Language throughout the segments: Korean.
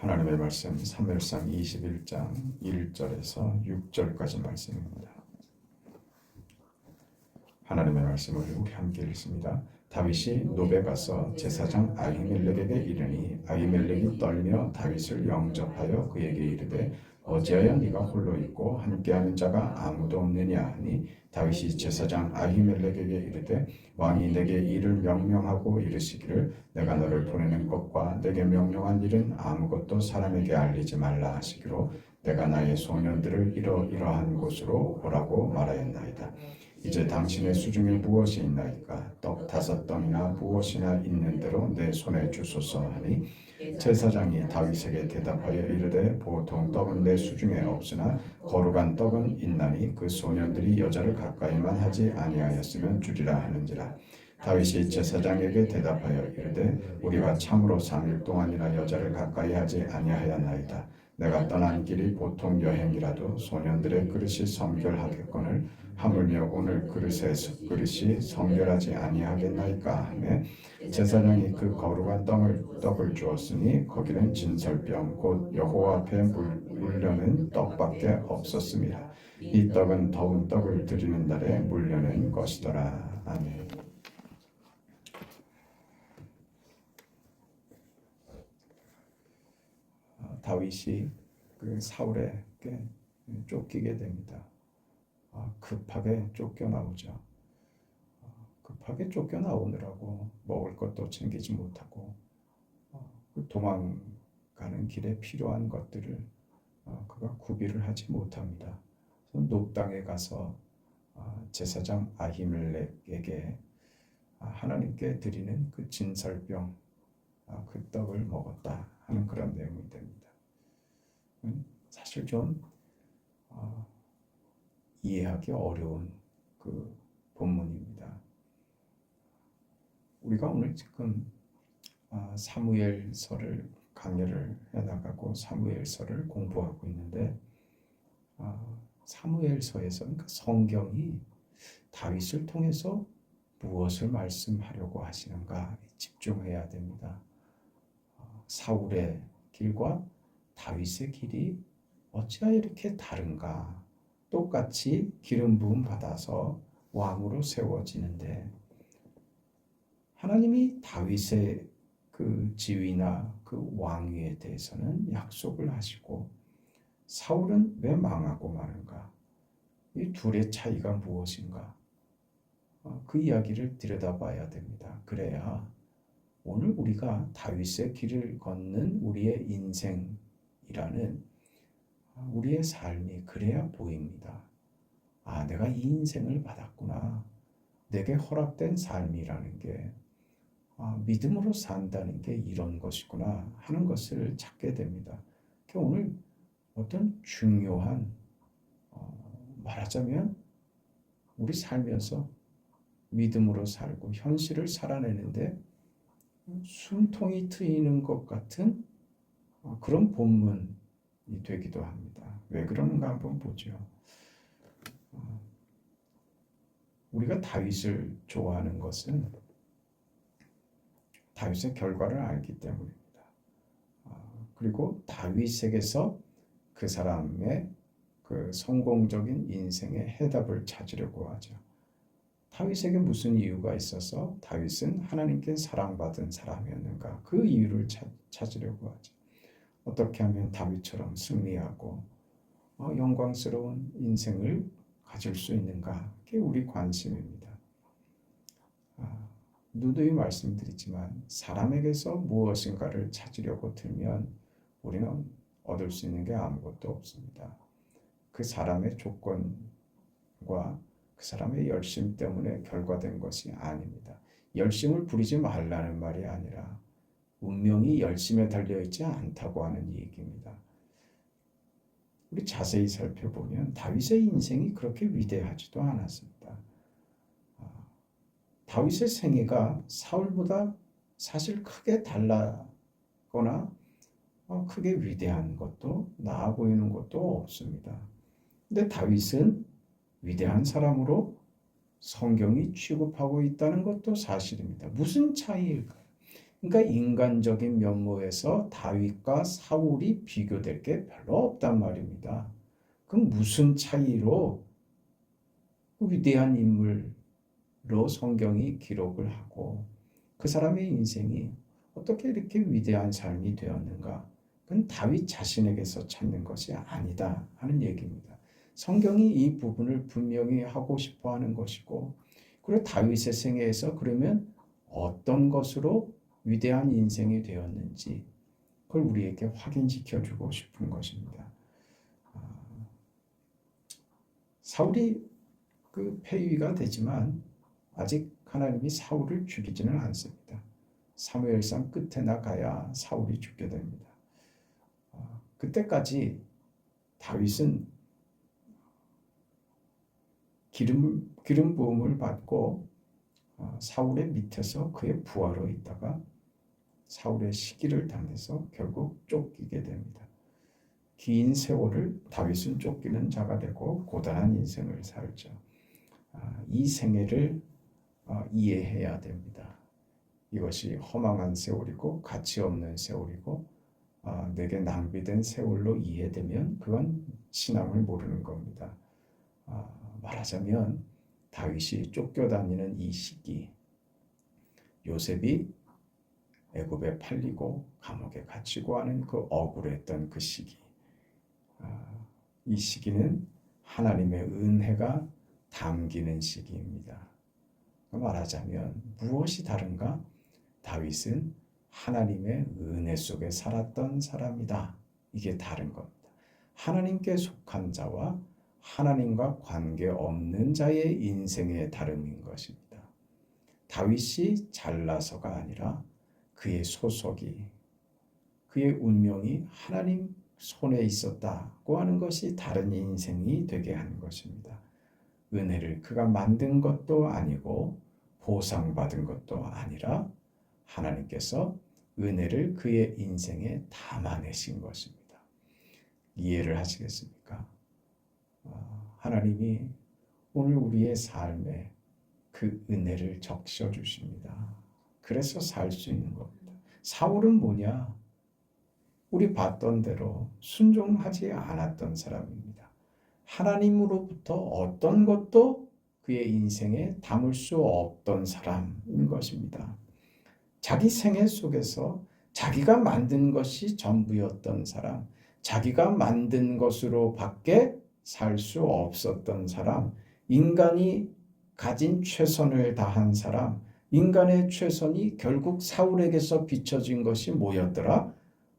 하나님의 말씀 사무엘상 21장 1절에서 6절까지 말씀입니다. 하나님의 말씀을 우리 함께 읽습니다. 다윗이 노베 가서 제사장 아히멜렉에게 이르니 아히멜렉이 떨며 다윗을 영접하여 그에게 이르되 어찌하여 네가 홀로 있고 함께하는 자가 아무도 없느냐 하니 다윗이 제사장 아히멜렉에게 이르되 왕이 내게 일을 명령하고 이르시기를 내가 너를 보내는 것과 내게 명령한 일은 아무것도 사람에게 알리지 말라 하시기로 내가 나의 소년들을 이러이러한 곳으로 오라고 말하였나이다. 이제 당신의 수중에 무엇이 있나이까? 떡 5덩이나 무엇이나 있는 대로 내 손에 주소서 하니 제사장이 다윗에게 대답하여 이르되 보통 떡은 내 수중에 없으나 거룩한 떡은 있나니 그 소년들이 여자를 가까이만 하지 아니하였으면 주리라 하는지라. 다윗이 제사장에게 대답하여 이르되 우리가 참으로 3일 동안이나 여자를 가까이 하지 아니하였나이다. 내가 떠난 길이 보통 여행이라도 소년들의 그릇이 성결하겠거늘 하물며 오늘 그릇이 성결하지 아니하겠나이까 하며 제사장이 그 거룩한 떡을 주었으니 거기는 진설병 곧 여호와 앞에 물려는 떡밖에 없었습니다. 이 떡은 더운 떡을 드리는 날에 물려는 것이더라. 아멘. 다윗이 그 사울에게 쫓기게 됩니다. 급하게 쫓겨나오죠. 급하게 쫓겨나오느라고 먹을 것도 챙기지 못하고 도망가는 길에 필요한 것들을 그가 구비를 하지 못합니다. 높 땅에 가서 제사장 아히멜렉에게 하나님께 드리는 그 진설병 그 떡을 먹었다 하는 그런 내용이 됩니다. 사실 좀 이해하기 어려운 그 본문입니다. 우리가 오늘 지금 사무엘서를 강의를 해나가고 사무엘서를 공부하고 있는데 사무엘서에서는 그러니까 성경이 다윗을 통해서 무엇을 말씀하려고 하시는가 집중해야 됩니다. 사울의 길과 다윗의 길이 어찌하여 이렇게 다른가? 똑같이 기름 부음 받아서 왕으로 세워지는데 하나님이 다윗의 그 지위나 그 왕위에 대해서는 약속을 하시고 사울은 왜 망하고 마는가? 이 둘의 차이가 무엇인가? 그 이야기를 들여다봐야 됩니다. 그래야 오늘 우리가 다윗의 길을 걷는 우리의 인생이라는 우리의 삶이 그래야 보입니다. 내가 이 인생을 받았구나. 내게 허락된 삶이라는 게 믿음으로 산다는 게 이런 것이구나 하는 것을 찾게 됩니다. 오늘 어떤 중요한 말하자면 우리 살면서 믿음으로 살고 현실을 살아내는데 숨통이 트이는 것 같은 그런 본문이 되기도 합니다. 왜 그러는가 한번 보죠. 우리가 다윗을 좋아하는 것은 다윗의 결과를 알기 때문입니다. 그리고 다윗에게서 그 사람의 그 성공적인 인생의 해답을 찾으려고 하죠. 다윗에게 무슨 이유가 있어서 다윗은 하나님께 사랑받은 사람이었는가? 그 이유를 찾으려고 하죠. 어떻게 하면 다윗처럼 승리하고 영광스러운 인생을 가질 수 있는가? 그게 우리 관심입니다. 누누이 말씀드리지만 사람에게서 무엇인가를 찾으려고 들면 우리는 얻을 수 있는 게 아무것도 없습니다. 그 사람의 조건과 그 사람의 열심 때문에 결과된 것이 아닙니다. 열심을 부리지 말라는 말이 아니라 운명이 열심에 달려있지 않다고 하는 얘기입니다. 우리 자세히 살펴보면 다윗의 인생이 그렇게 위대하지도 않았습니다. 다윗의 생애가 사울보다 사실 크게 달라거나 크게 위대한 것도 나아 보이는 것도 없습니다. 근데 다윗은 위대한 사람으로 성경이 취급하고 있다는 것도 사실입니다. 무슨 차이일까요? 그러니까 인간적인 면모에서 다윗과 사울이 비교될 게 별로 없단 말입니다. 그럼 무슨 차이로 그 위대한 인물로 성경이 기록을 하고 그 사람의 인생이 어떻게 이렇게 위대한 삶이 되었는가? 그건 다윗 자신에게서 찾는 것이 아니다 하는 얘기입니다. 성경이 이 부분을 분명히 하고 싶어 하는 것이고, 그리고 다윗의 생애에서 그러면 어떤 것으로 위대한 인생이 되었는지 그걸 우리에게 확인시켜 주고 싶은 것입니다. 사울이 그 폐위가 되지만 아직 하나님이 사울을 죽이지는 않습니다. 사무엘상 끝에 나가야 사울이 죽게 됩니다. 그때까지 다윗은 기름 부음을 받고 사울의 밑에서 그의 부하로 있다가 사울의 시기를 당해서 결국 쫓기게 됩니다. 긴 세월을 다윗은 쫓기는 자가 되고 고단한 인생을 살죠. 이 생애를 이해해야 됩니다. 이것이 허망한 세월이고 가치 없는 세월이고 내게 낭비된 세월로 이해되면 그건 신앙을 모르는 겁니다. 말하자면 다윗이 쫓겨다니는 이 시기, 요셉이 애굽에 팔리고 감옥에 갇히고 하는 그 억울했던 그 시기, 이 시기는 하나님의 은혜가 담기는 시기입니다. 말하자면 무엇이 다른가? 다윗은 하나님의 은혜 속에 살았던 사람이다. 이게 다른 겁니다. 하나님께 속한 자와 하나님과 관계없는 자의 인생의 다름인 것입니다. 다윗이 잘나서가 아니라 그의 소속이, 그의 운명이 하나님 손에 있었다고 하는 것이 다른 인생이 되게 하는 것입니다. 은혜를 그가 만든 것도 아니고 보상받은 것도 아니라 하나님께서 은혜를 그의 인생에 담아내신 것입니다. 이해를 하시겠습니까? 하나님이 오늘 우리의 삶에 그 은혜를 적셔 주십니다. 그래서 살 수 있는 겁니다. 사울은 뭐냐? 우리 봤던 대로 순종하지 않았던 사람입니다. 하나님으로부터 어떤 것도 그의 인생에 담을 수 없던 사람인 것입니다. 자기 생애 속에서 자기가 만든 것이 전부였던 사람, 자기가 만든 것으로 밖에 살 수 없었던 사람, 인간이 가진 최선을 다한 사람, 인간의 최선이 결국 사울에게서 비춰진 것이 뭐였더라?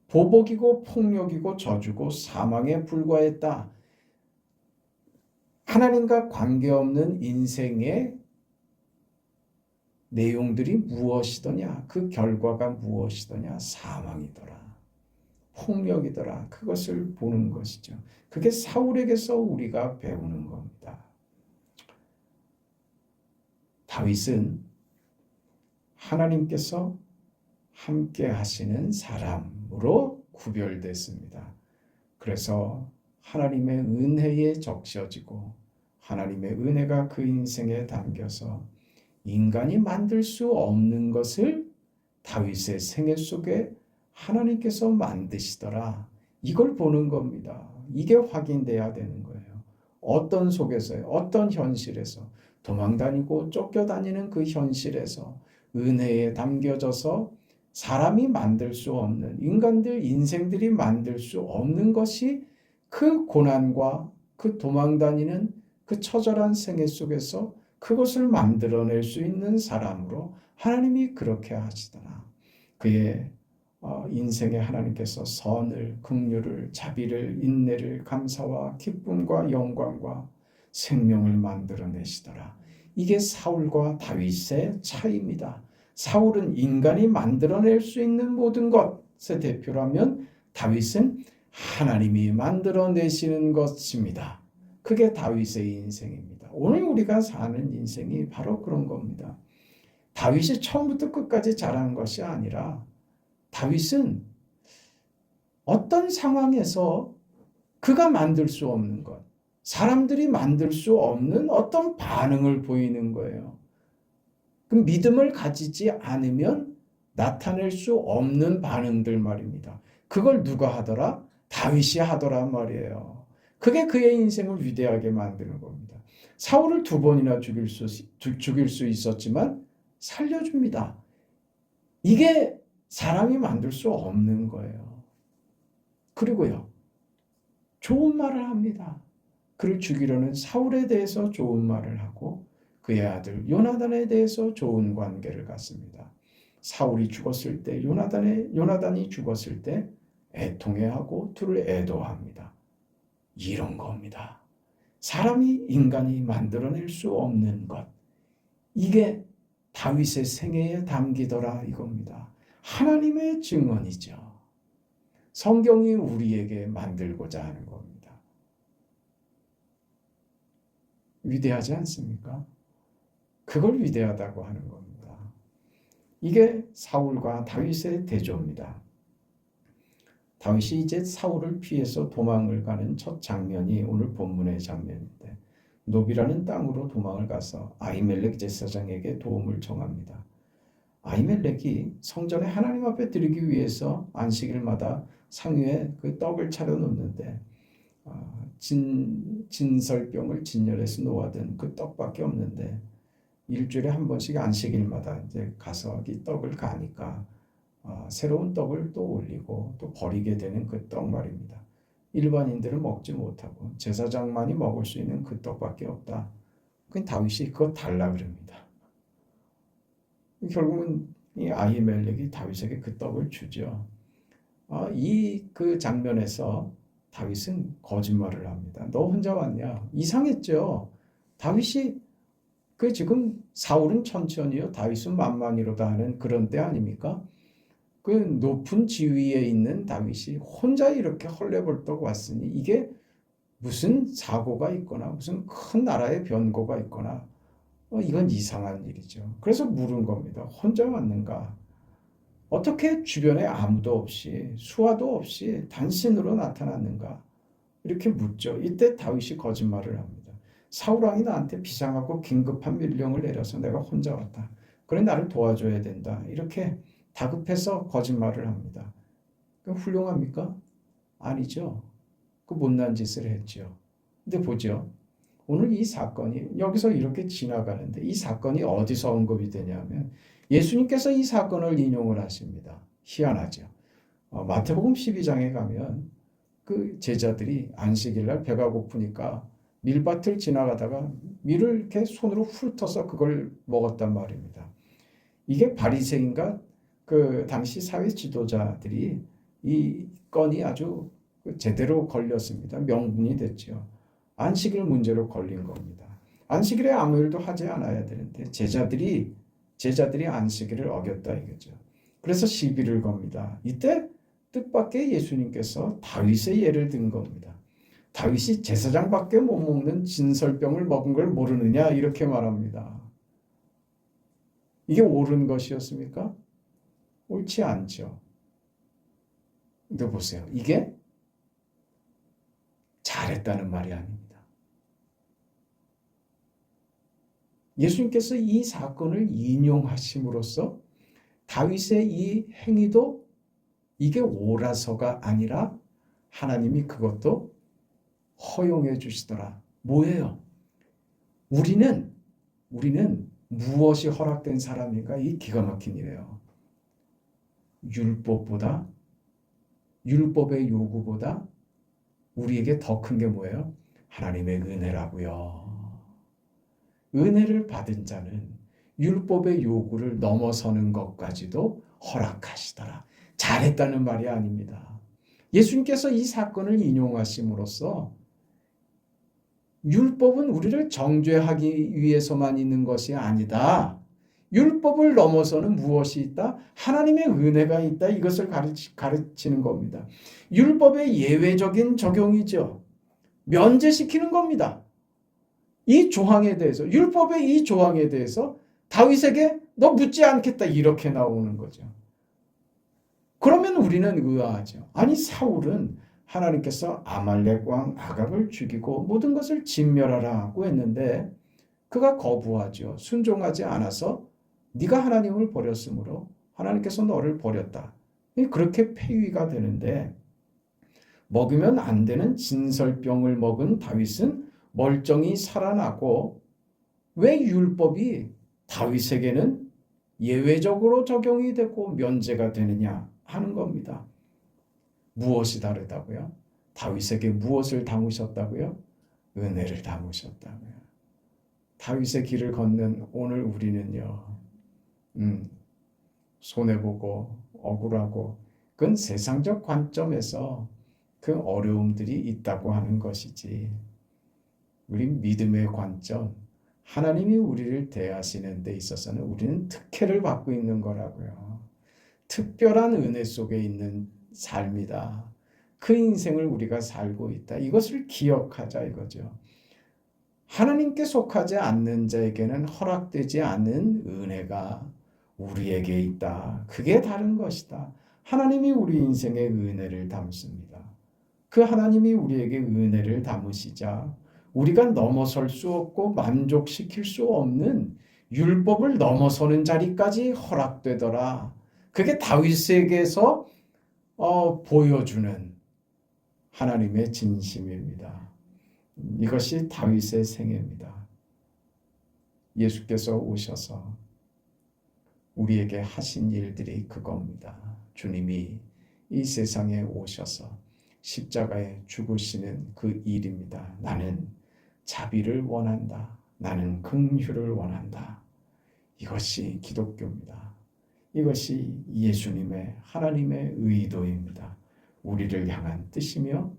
보복이고 폭력이고 저주고 사망에 불과했다. 하나님과 관계없는 인생의 내용들이 무엇이더냐? 그 결과가 무엇이더냐? 사망이더라. 폭력이더라. 그것을 보는 것이죠. 그게 사울에게서 우리가 배우는 겁니다. 다윗은 하나님께서 함께 하시는 사람으로 구별됐습니다. 그래서 하나님의 은혜에 적셔지고 하나님의 은혜가 그 인생에 담겨서 인간이 만들 수 없는 것을 다윗의 생애 속에 하나님께서 만드시더라. 이걸 보는 겁니다. 이게 확인돼야 되는 거예요. 어떤 속에서요, 어떤 현실에서 도망다니고 쫓겨다니는 그 현실에서 은혜에 담겨져서 사람이 만들 수 없는, 인간들 인생들이 만들 수 없는 것이 그 고난과 그 도망다니는 그 처절한 생애 속에서 그것을 만들어낼 수 있는 사람으로 하나님이 그렇게 하시더라. 그의 인생에 하나님께서 선을, 긍휼을, 자비를, 인내를, 감사와 기쁨과 영광과 생명을 만들어내시더라. 이게 사울과 다윗의 차이입니다. 사울은 인간이 만들어낼 수 있는 모든 것의 대표라면 다윗은 하나님이 만들어내시는 것입니다. 그게 다윗의 인생입니다. 오늘 우리가 사는 인생이 바로 그런 겁니다. 다윗이 처음부터 끝까지 잘한 것이 아니라 다윗은 어떤 상황에서 그가 만들 수 없는 것, 사람들이 만들 수 없는 어떤 반응을 보이는 거예요. 그 믿음을 가지지 않으면 나타낼 수 없는 반응들 말입니다. 그걸 누가 하더라? 다윗이 하더란 말이에요. 그게 그의 인생을 위대하게 만드는 겁니다. 사울을 2번이나 죽일 수 있었지만 살려줍니다. 이게 사람이 만들 수 없는 거예요. 그리고요, 좋은 말을 합니다. 그를 죽이려는 사울에 대해서 좋은 말을 하고 그의 아들 요나단에 대해서 좋은 관계를 갖습니다. 사울이 죽었을 때 요나단이 죽었을 때 애통해하고 둘을 애도합니다. 이런 겁니다. 인간이 만들어낼 수 없는 것. 이게 다윗의 생애에 담기더라 이겁니다. 하나님의 증언이죠. 성경이 우리에게 만들고자 하는 겁니다. 위대하지 않습니까? 그걸 위대하다고 하는 겁니다. 이게 사울과 다윗의 대조입니다. 다윗이 이제 사울을 피해서 도망을 가는 첫 장면이 오늘 본문의 장면인데 노비라는 땅으로 도망을 가서 아히멜렉 제사장에게 도움을 청합니다. 아히멜렉이 성전에 하나님 앞에 드리기 위해서 안식일마다 상위에 그 떡을 차려놓는데 진설병을 진열해서 놓아둔 그 떡밖에 없는데 일주일에 한 번씩 안식일마다 이제 가서 이 떡을 가니까 새로운 떡을 또 올리고 또 버리게 되는 그 떡 말입니다. 일반인들은 먹지 못하고 제사장만이 먹을 수 있는 그 떡밖에 없다. 그 다윗이 그거 달라 그럽니다. 결국은 이 아히멜렉이 다윗에게 그 떡을 주죠. 이 그 장면에서 다윗은 거짓말을 합니다. 너 혼자 왔냐? 이상했죠. 다윗이 지금 사울은 천천히요, 다윗은 만만히로다 하는 그런 때 아닙니까? 그 높은 지위에 있는 다윗이 혼자 이렇게 헐레벌떡 왔으니 이게 무슨 사고가 있거나 무슨 큰 나라의 변고가 있거나 이건 이상한 일이죠. 그래서 물은 겁니다. 혼자 왔는가? 어떻게 주변에 아무도 없이 수화도 없이 단신으로 나타났는가? 이렇게 묻죠. 이때 다윗이 거짓말을 합니다. 사울왕이 나한테 비상하고 긴급한 명령을 내려서 내가 혼자 왔다. 그래 나를 도와줘야 된다. 이렇게 다급해서 거짓말을 합니다. 훌륭합니까? 아니죠. 그 못난 짓을 했죠. 근데 보죠. 오늘 이 사건이 여기서 이렇게 지나가는데 이 사건이 어디서 언급이 되냐면 예수님께서 이 사건을 인용을 하십니다. 희한하죠. 마태복음 12장에 가면 그 제자들이 안식일날 배가 고프니까 밀밭을 지나가다가 밀을 이렇게 손으로 훑어서 그걸 먹었단 말입니다. 이게 바리새인과 그 당시 사회 지도자들이 이 건이 아주 제대로 걸렸습니다. 명분이 됐죠. 안식일 문제로 걸린 겁니다. 안식일에 아무 일도 하지 않아야 되는데 제자들이 안식일을 어겼다 이거죠. 그래서 시비를 겁니다. 이때 뜻밖의 예수님께서 다윗의 예를 든 겁니다. 다윗이 제사장밖에 못 먹는 진설병을 먹은 걸 모르느냐 이렇게 말합니다. 이게 옳은 것이었습니까? 옳지 않죠. 근데 보세요. 이게 잘했다는 말이 아닙니다. 예수님께서 이 사건을 인용하심으로써 다윗의 이 행위도 이게 옳아서가 아니라 하나님이 그것도 허용해 주시더라. 뭐예요? 우리는 무엇이 허락된 사람인가? 이 기가 막힌 일이에요. 율법의 요구보다 우리에게 더 큰 게 뭐예요? 하나님의 은혜라고요. 은혜를 받은 자는 율법의 요구를 넘어서는 것까지도 허락하시더라. 잘했다는 말이 아닙니다. 예수님께서 이 사건을 인용하심으로써 율법은 우리를 정죄하기 위해서만 있는 것이 아니다. 율법을 넘어서는 무엇이 있다? 하나님의 은혜가 있다. 이것을 가르치는 겁니다. 율법의 예외적인 적용이죠. 면제시키는 겁니다. 이 조항에 대해서, 율법의 이 조항에 대해서 다윗에게 너 묻지 않겠다 이렇게 나오는 거죠. 그러면 우리는 의아하죠. 아니 사울은 하나님께서 아말렉 왕 아갑을 죽이고 모든 것을 진멸하라고 했는데 그가 거부하죠. 순종하지 않아서 네가 하나님을 버렸으므로 하나님께서 너를 버렸다. 그렇게 폐위가 되는데 먹으면 안 되는 진설병을 먹은 다윗은 멀쩡히 살아나고 왜 율법이 다윗에게는 예외적으로 적용이 되고 면제가 되느냐 하는 겁니다. 무엇이 다르다고요? 다윗에게 무엇을 담으셨다고요? 은혜를 담으셨다고요. 다윗의 길을 걷는 오늘 우리는요. 손해보고 억울하고 그건 세상적 관점에서 그 어려움들이 있다고 하는 것이지 우리 믿음의 관점 하나님이 우리를 대하시는 데 있어서는 우리는 특혜를 받고 있는 거라고요. 특별한 은혜 속에 있는 삶이다. 그 인생을 우리가 살고 있다. 이것을 기억하자 이거죠. 하나님께 속하지 않는 자에게는 허락되지 않는 은혜가 우리에게 있다. 그게 다른 것이다. 하나님이 우리 인생에 은혜를 담습니다. 그 하나님이 우리에게 은혜를 담으시자 우리가 넘어설 수 없고 만족시킬 수 없는 율법을 넘어서는 자리까지 허락되더라. 그게 다윗에게서 보여주는 하나님의 진심입니다. 이것이 다윗의 생애입니다. 예수께서 오셔서 우리에게 하신 일들이 그겁니다. 주님이 이 세상에 오셔서 십자가에 죽으시는 그 일입니다. 나는 자비를 원한다. 나는 긍휼을 원한다. 이것이 기독교입니다. 이것이 예수님의 하나님의 의도입니다. 우리를 향한 뜻이며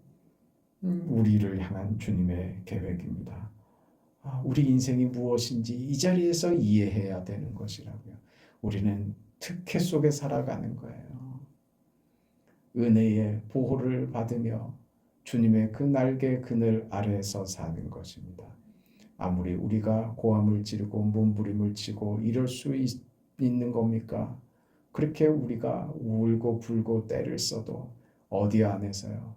우리를 향한 주님의 계획입니다. 우리 인생이 무엇인지 이 자리에서 이해해야 되는 것이라고요. 우리는 특혜 속에 살아가는 거예요. 은혜의 보호를 받으며 주님의 그 날개 그늘 아래에서 사는 것입니다. 아무리 우리가 고함을 지르고 몸부림을 치고 이럴 수 있는 겁니까? 그렇게 우리가 울고 불고 때를 써도 어디 안에서요?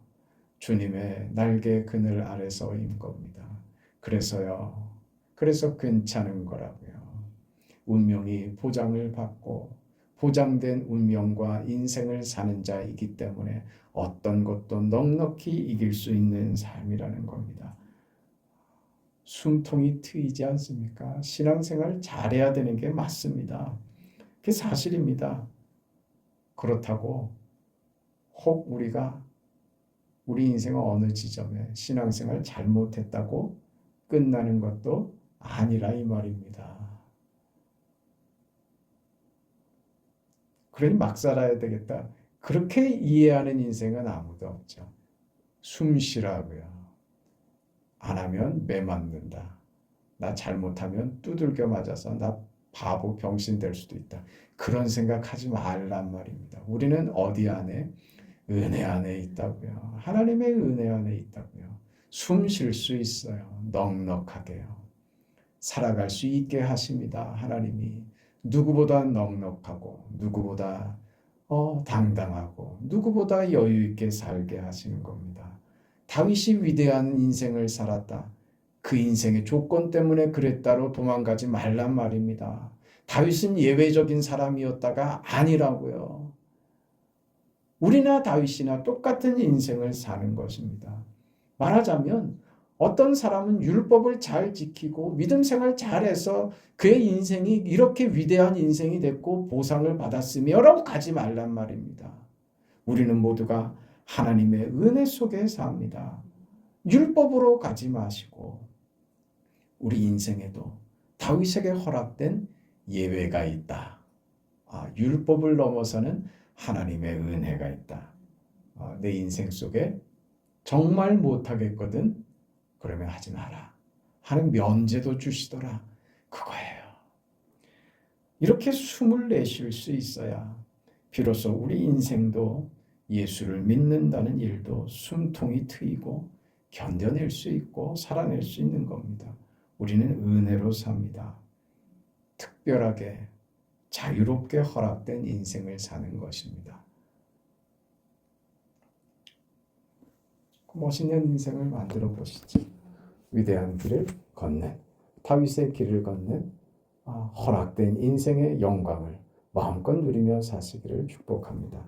주님의 날개 그늘 아래서인 겁니다. 그래서 괜찮은 거라고요. 운명이 보장을 받고 보장된 운명과 인생을 사는 자이기 때문에 어떤 것도 넉넉히 이길 수 있는 삶이라는 겁니다. 숨통이 트이지 않습니까? 신앙생활 잘해야 되는 게 맞습니다. 그게 사실입니다. 그렇다고 혹 우리가 우리 인생의 어느 지점에 신앙생활 잘못했다고 끝나는 것도 아니라 이 말입니다. 그러니 막 살아야 되겠다. 그렇게 이해하는 인생은 아무도 없죠. 숨 쉬라고요. 안 하면 매 맞는다. 나 잘못하면 두들겨 맞아서 나 바보 병신 될 수도 있다. 그런 생각하지 말란 말입니다. 우리는 어디 안에? 은혜 안에 있다고요. 하나님의 은혜 안에 있다고요. 숨 쉴 수 있어요. 넉넉하게요. 살아갈 수 있게 하십니다. 하나님이 누구보다 넉넉하고 누구보다 당당하고 누구보다 여유 있게 살게 하시는 겁니다. 다윗이 위대한 인생을 살았다. 그 인생의 조건 때문에 그랬다로 도망가지 말란 말입니다. 다윗은 예외적인 사람이었다가 아니라고요. 우리나 다윗이나 똑같은 인생을 사는 것입니다. 말하자면 어떤 사람은 율법을 잘 지키고 믿음 생활 잘해서 그의 인생이 이렇게 위대한 인생이 됐고 보상을 받았으며라고 가지 말란 말입니다. 우리는 모두가 하나님의 은혜 속에 삽니다. 율법으로 가지 마시고 우리 인생에도 다윗에게 허락된 예외가 있다. 율법을 넘어서는 하나님의 은혜가 있다. 내 인생 속에 정말 못하겠거든? 그러면 하지 마라. 하는 면제도 주시더라. 그거예요. 이렇게 숨을 내쉴 수 있어야 비로소 우리 인생도 예수를 믿는다는 일도 숨통이 트이고 견뎌낼 수 있고 살아낼 수 있는 겁니다. 우리는 은혜로 삽니다. 특별하게 자유롭게 허락된 인생을 사는 것입니다. 멋있는 인생을 만들어 보시죠. 위대한 길을 걷는 다윗의 길을 걷는 허락된 인생의 영광을 마음껏 누리며 사시기를 축복합니다.